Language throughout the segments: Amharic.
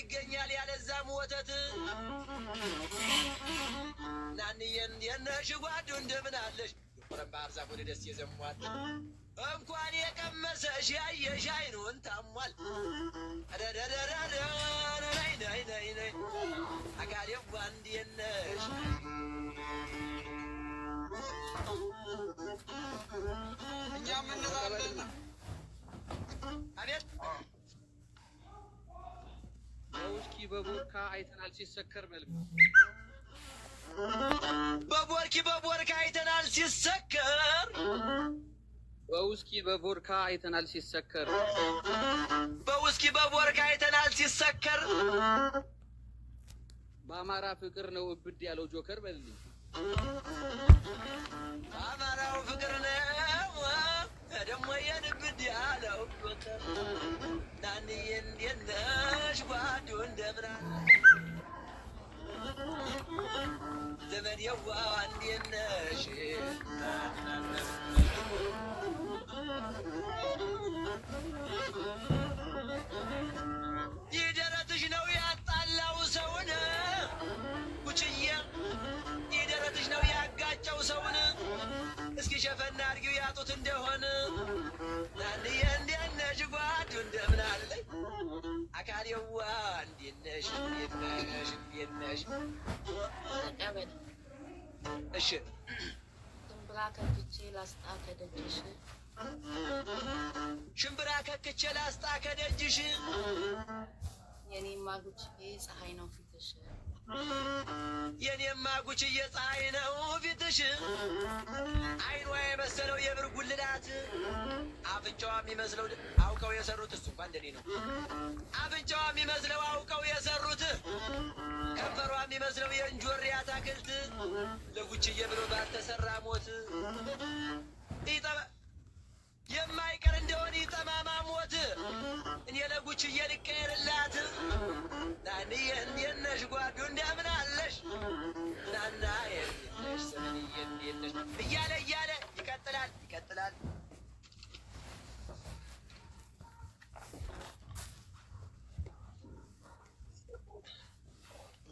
ይገኛል ያለዛም ወተት ናንየን የነሽ ጓዱ እንደምን አለሽ የቆረባር ዛፍ ወደ ደስ የዘሟል እንኳን የቀመሰሽ ያየሽ አይኑን ታሟል ነይ አካሌው አንድ የነሽ እኛ ምን እንላለን? አቤት በውስኪ በቦርካ አይተናል ሲሰከር መልክ በቦርካ አይተናል ሲሰከር በውስኪ በቦርካ አይተናል ሲሰከር በውስኪ በቦርካ አይተናል ሲሰከር በአማራ ፍቅር ነው እብድ ያለው ጆከር በልልኝ አማራው ፍቅር ነው ደግሞ የንብድ ያለው ጆከር ናንዬ እንዴት ነሽ ጓዱ እንደምን ዘመድ የዋ እንዴት ነሽ ይህ ደረትሽ ነው ያጣላው ሰውን ኩችዬ ይህ ደረትሽ ነው ያጋጨው ሰውን እስኪ ሸፈና አድርጊው ያጡት እንደሆነ ናንዬ እንዴት ነሽ ጓዱ እንደምን አለኝ አካሌዋ እንዴት ነሽ እሺ ሽምብራ ከክቼ ላስጣ ከደጅሽ ሽምብራ ከክቼ ላስጣ ከደጅሽ የኔማ ጉችዬ ፀሐይ ነው ፊትሽ የኔማ ጉችዬ ፀሐይ ነው ፊትሽ አይኗ የመሰለው የብር ጉልላት አፍንጫዋ የሚመስለው አውቀው የሰሩት እሱ እንኳን እንደኔ ነው አፍንጫዋ የሚመስለው አውቀው የሰሩት ከንፈሯ የሚመስለው የእንጆሪ አታክልት ለጉችዬ ብሎ ባልተሰራ ሞት የማይቀር እንደሆነ ይጠማማ ሞት እኔ ለጉችዬ ልቀየርላት ናንዬ እንዴት ነሽ ጓዱ እንደምን አለሽ ናና የነሽ ሰንዬ እንዴት ነሽ እያለ ይቀጥላል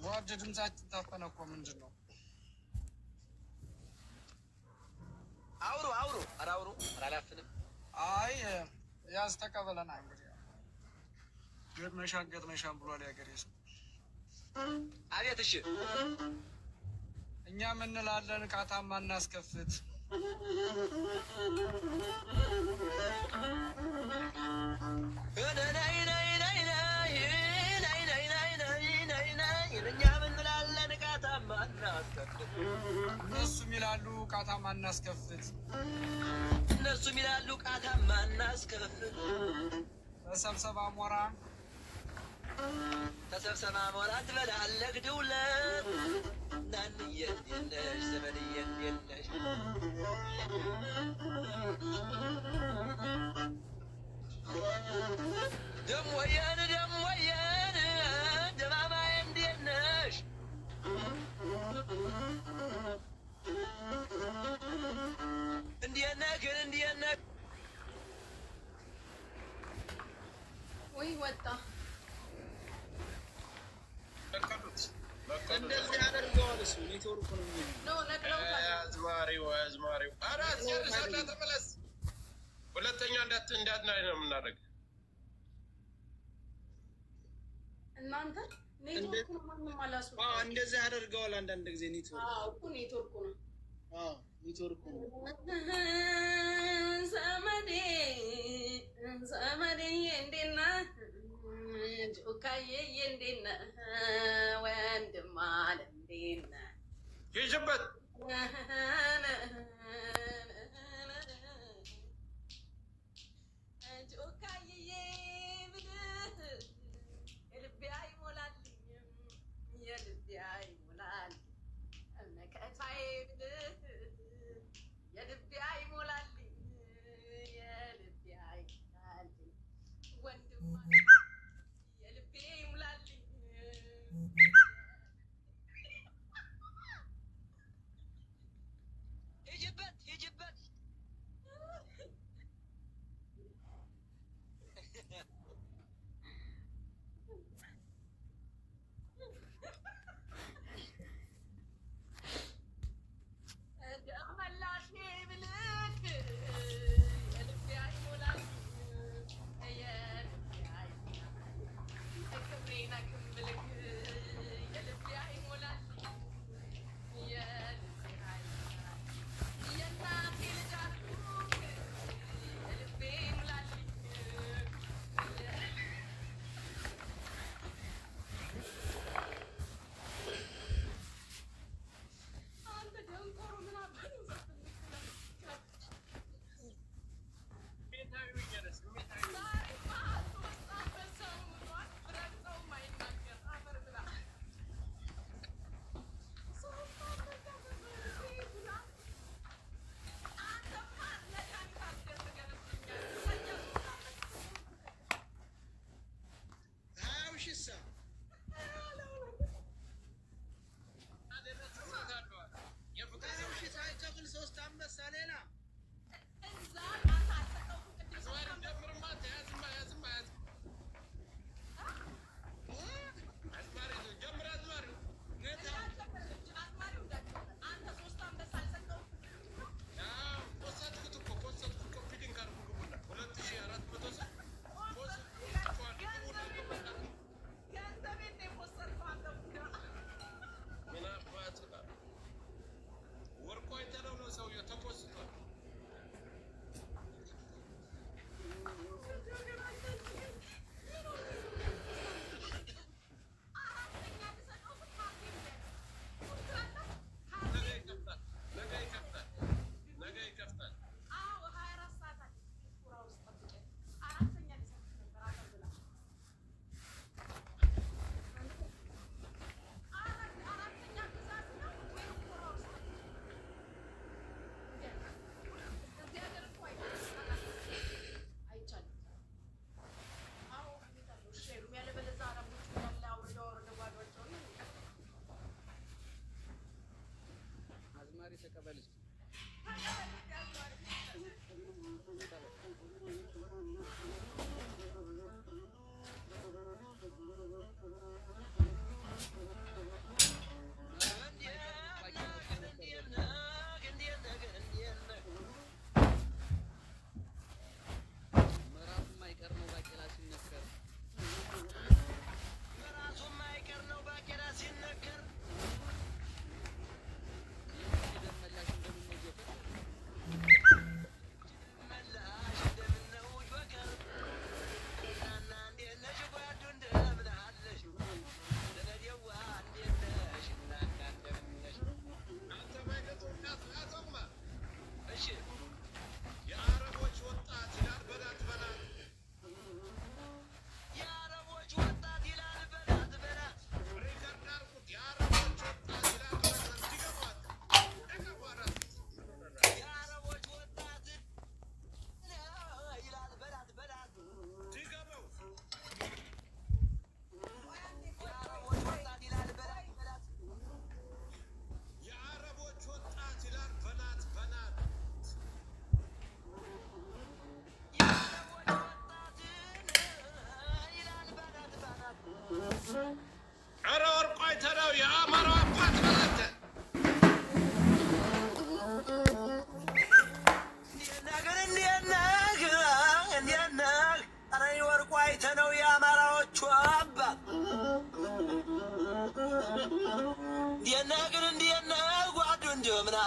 ጓድ ድምጻችን ታፈነ እኮ ምንድን ነው? አውሩ ኧረ አላፍንም አይ ያዝ ተቀበለና እንግዲህ ገጥመሻን ብሏል ያገሬ ሰው። አቤት እሺ እኛ ምን እንላለን? ቃታማ እናስከፍት እነሱም ይላሉ ቃታማ እናስከፍት ተሰብሰባ ሞራ ትበላለህ ድውለት ናንዬ እንዴት ነሽ ዘመድዬ እንዴት ነሽ ደሞየን ደማማዬ እንዴት ነሽ እንዴት ነህ ወይ ወጣ እንደዚህ ያደርገዋል እሱ ኔትወርኩ ነው አዝማሪው አራት ያደርሳላ ተመለስ ሁለተኛ እንዳትናይ ነው የምናደርገው እናንተ ኔትወርኩ ነው ማንም አላሱ እንደዚህ ያደርገዋል አንዳንድ ጊዜ ኔትወርኩ ኔትወርኩ ነው ኔትወርኩ ነው ዘመዴ እንዴት ነህ ጆካዬ እንዴት ነህ ወንድም አለ እንዴት ነህ ይጅበት ጆካዬ ብልህ የልቤ አይሞላልኝም የልቤ አይሞላልኝ መከታዬ ብልህ የልቤ አይሞላልኝ የልቤ አይሞላልኝ ወንድም የልቤ ይሙላልኝ ሂጅበት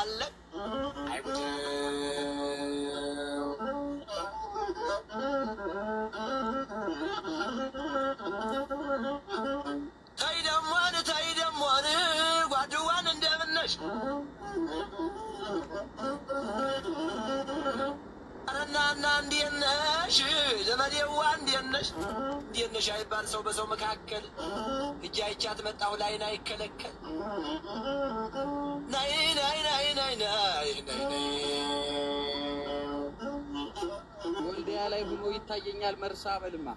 አለ አይጉድ ታይ ደሞን ጓድዋን እንደምነሽ አረናና እንዴት ነሽ ዘመዴዋ እንዴት ነሽ አይባል ሰው በሰው መካከል እጅ አይቻት መጣሁ ላይን አይከለከል ናይ ወልዲያ ላይ ሆኖ ይታየኛል መርሳ በልማ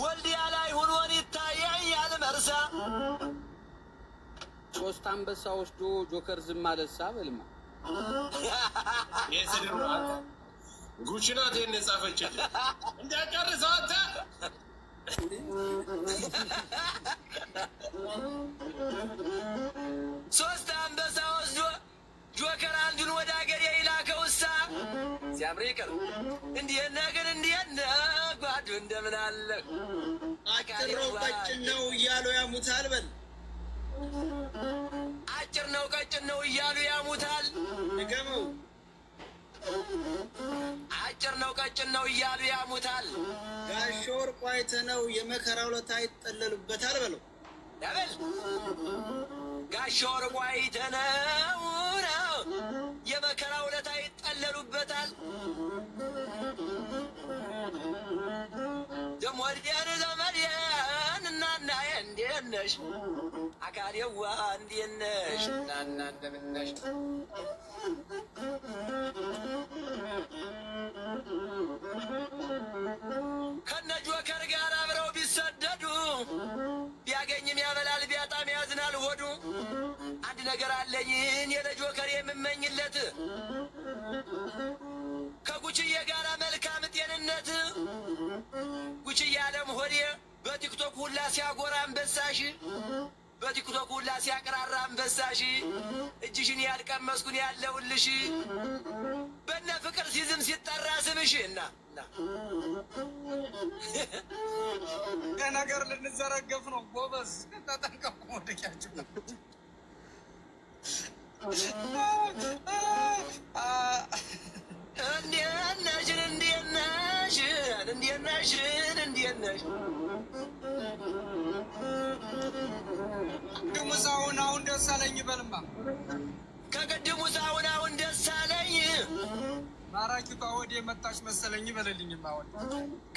ወልዲያ ላይ ሆኖን ይታየኛል መርሳ 3 አንበሳ ወስዶ ጆከር ዝም አለሳ በልማ የስድብ አንተ ጉችናት የነጻፈችል እንዲያጨርሰው አንተ 3 አንበሳ ወስዶ ጆከር አንዱን ወደ አገር ይላከውሳ ሲያምር ይቀር እንዴት ጓዱ እንደምን አለ አጭር ነው ቀጭን ነው እያሉ ያሙታል በል አጭር ነው ቀጭን ነው እያሉ ያሙታል ንገመው አጭር ነው ቀጭን ነው እያሉ ያሙታል ጋሽ ወርቁ አይተነው የመከራው ለታ ይጠለሉበታል በለው ያበል ጋሽ ወርቁ አይተነው የመከራው ለታ ይጠለሉበታል ደሞ ወዲያን ዘመዴን እናናዬ እንዴት ነሽ አካሌዋ እንዴት ነሽ እናና እንደምን ነሽ ከነ ጆከር ጋር አብረው ቢሰደዱ ቢያገኝም ያበላል ቢያጣም ያዝናል ሆዱ አንድ ነገር አለኝ እኔ ለጆከር የምመኝለት ከጉችዬ ጋር መልካም ጤንነት ጉችዬ አለም ሆዴ በቲክቶክ ሁላ ሲያጎራ አንበሳሽ በቲክቶክ ሁላ ሲያቀራራ አንበሳሽ እጅሽን ያልቀመስኩን ያለውልሽ በእነ ፍቅር ሲዝም ሲጠራ ስምሽ እና ነገር ልንዘረገፍ ነው ጎበዝ ተጠንቀቁ ወደቂያችሁ እንዴት ነሽ ቅድሙሳውን አሁን ደስ አለኝ በልማ ከቅድሙሳውን አሁን ደስ አለኝ ማራኪቷ ወደ መጣች መሰለኝ በለልኝማ አሁን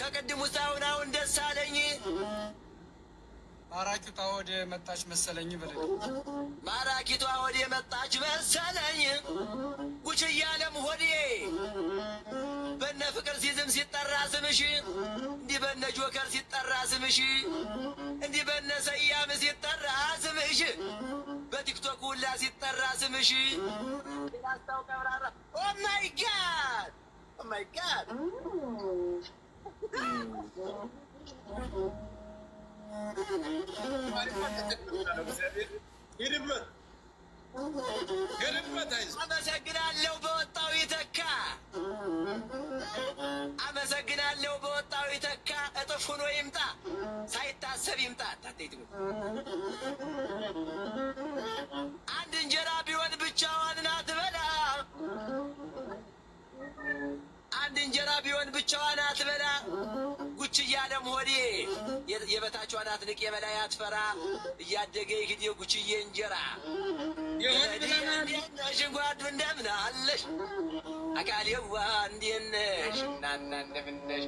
ከቅድሙሳውን አሁን ደስ አለኝ ማራኪቷ ወደ መጣች መሰለኝ በለልኝ ማራኪቷ ወደ መጣች መሰለኝ ጉችዬ አለም ሆዴ በነ ፍቅር ሲዝም ሲጠራ ስምሽ እንዲህ በነ ጆከር ሲጠራ ስምሽ እንዲህ በነ ሰያም ሲጠራ ስምሽ በቲክቶክ ሁላ ሲጠራ ስምሽ ኦ ማይ ጋድ ኦ ማይ ጋድ አመሰግናለሁ በወጣው ይተካ አመሰግናለሁ በወጣው ይተካ እጥፍ ሆኖ ይምጣ ሳይታሰብ ይምጣ ታቴት አንድ እንጀራ ቢሆን ብቻዋን ናት በላ አንድ እንጀራ ቢሆን ብቻዋን አትበላ ጉችዬ አለም ሆዴ የበታቿ ናት ንቅ የበላይ አትፈራ እያደገ ይግድ ጉችዬ እንጀራ ነሽ ጓዱ እንደምን አለሽ አካሌዋ እንዴት ነሽ እናና እንደምን ነሽ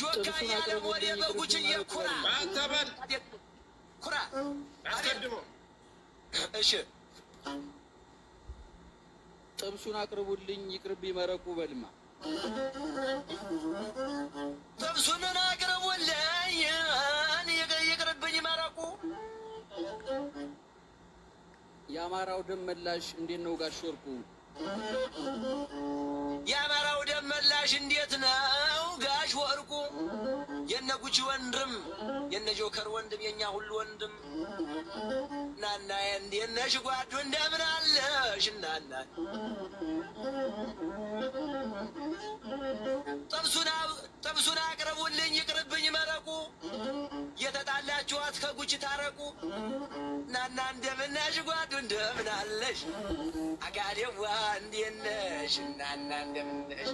ጆካ ያለም ሆዴ በጉችዬ ኩራ አታበል ኩራ አስቀድሞ እሺ ጥብሱን አቅርቡልኝ ይቅርብ ይመረቁ በልማ ጥብሱን አቅርቡልኝ ይቅርብኝ መረቁ የአማራው ደም መላሽ እንዴት ነው ጋሽ ወርቁ የአማራው ደም መላሽ እንዴት ነው ጋሽ ወርቁ የነ ጉቺ ወንድም የነ ጆከር ወንድም የኛ ሁሉ ወንድም ናና እንዴት ነሽ ጓዱ እንደምን አለሽ እናና ጥብሱን አቅርቡልኝ ይቅርብኝ መረቁ የተጣ ካላችኋት ከጉች ታረቁ ናና እንደምነሽ ጓዱ እንደምን አለሽ አጋዴዋ እንዴት ነሽ ናና እንደምነሽ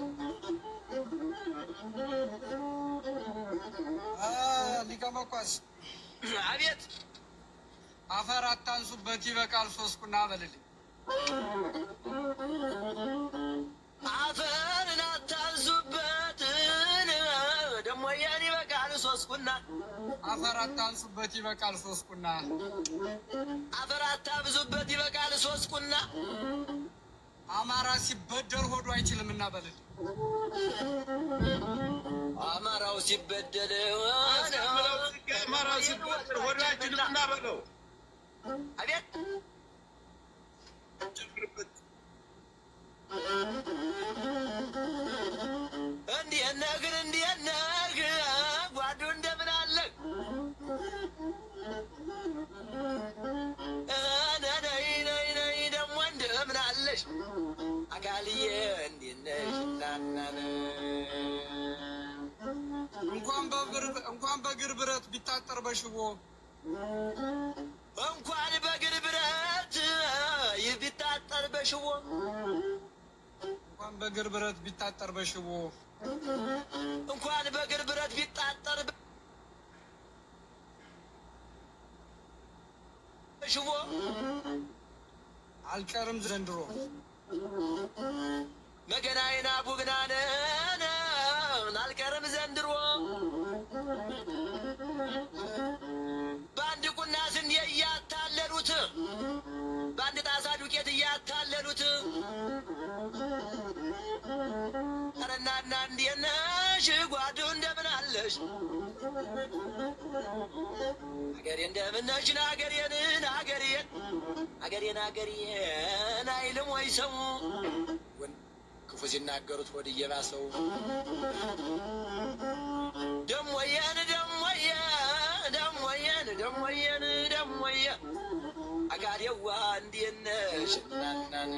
ሊቀ መኳስ አቤት አፈር አታንሱበት ይበቃል 3 ቁና በልልኝ አፈርን አታንሱበት ደሞ ያን ይበቃል 3 ቁና አፈር አታንሱበት ይበቃል 3 ቁና አፈር አታብዙበት ይበቃል 3 ቁና አማራ ሲበደል ሆዱ አይችልምና በልልኝ አማራው ሲበደል አማራው ሲበደል ሆዱ አይችልምና በለው አቤት እንዴት ነህ ጓዱ እንደምን አለህ ነይ ደግሞ እንደምን አለሽ አካልዬ እንዴት ነሽ እናናን እንኳን በእግር ብረት ቢታጠር በሽቦ እንኳን በእግር ብረት ቢታጠር በሽቦ እንኳን በእግር ብረት ቢታጠር በሽቦ እንኳን በእግር ብረት ቢታጠር በሽቦ አልቀርም ዘንድሮ መገናዬና ቡግናነን አልቀርም ዘንድሮ በአንድ ቁና ስንዴ እያታለሉት በአንድ ጣሳ ዱቄት እያታለሉት ኧረ እናና እንዴት ነሽ ጓዱ እንደምን አለሽ አገሬ እንደምን ነሽ አገሬን አይልም ወይ ሰው ክፉ ሲናገሩት ሆድ እየባሰው ደሞየን አጋዴዋ እንዴት ነሽ እናናን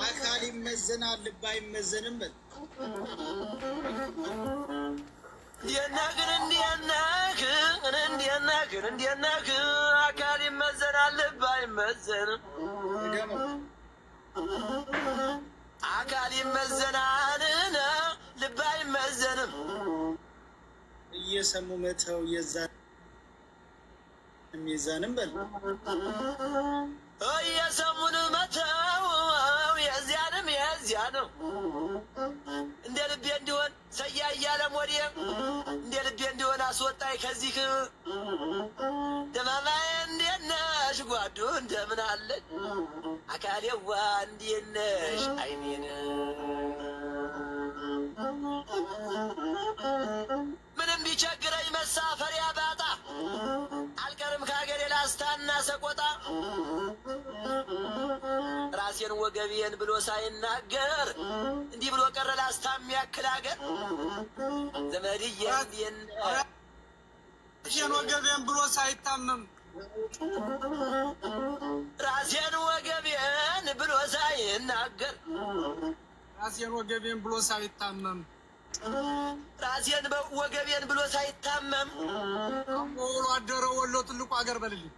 አካል ይመዘናል ልብ አይመዘንም እንዴት ነህ አካል ይመዘናል ልብ አይመዘንም አካል ይመዘናል ልብ አይመዘንም እየሰሙ መተው የዛን ሚዛንም በል እየሰሙን መተው የዚያንም እንደ ልቤ እንዲሆን ሰያ እያለ ሞዴ እንደ ልቤ እንዲሆን አስወጣኝ ከዚህ ደማማዬ እንዴት ነሽ ጓዱ እንደምን አለሽ አካሌዋ እንዴት ነሽ አይኔን ምንም ቢቸግረኝ መሳፈሪያ ባጣ አልቀርም ከሀገሬ ላስታና ሰቆጣ ራሴን ወገቤን ብሎ ሳይናገር እንዲህ ብሎ ቀረ ላስታ የሚያክል ሀገር ዘመድዬ ራሴን ወገቤን ብሎ ሳይታመም ራሴን ወገቤን ብሎ ሳይናገር ራሴን ወገቤን ብሎ ሳይታመም ራሴን ወገቤን ብሎ ሳይታመም ወሎ አደረ ወሎ ትልቁ ሀገር በልልኝ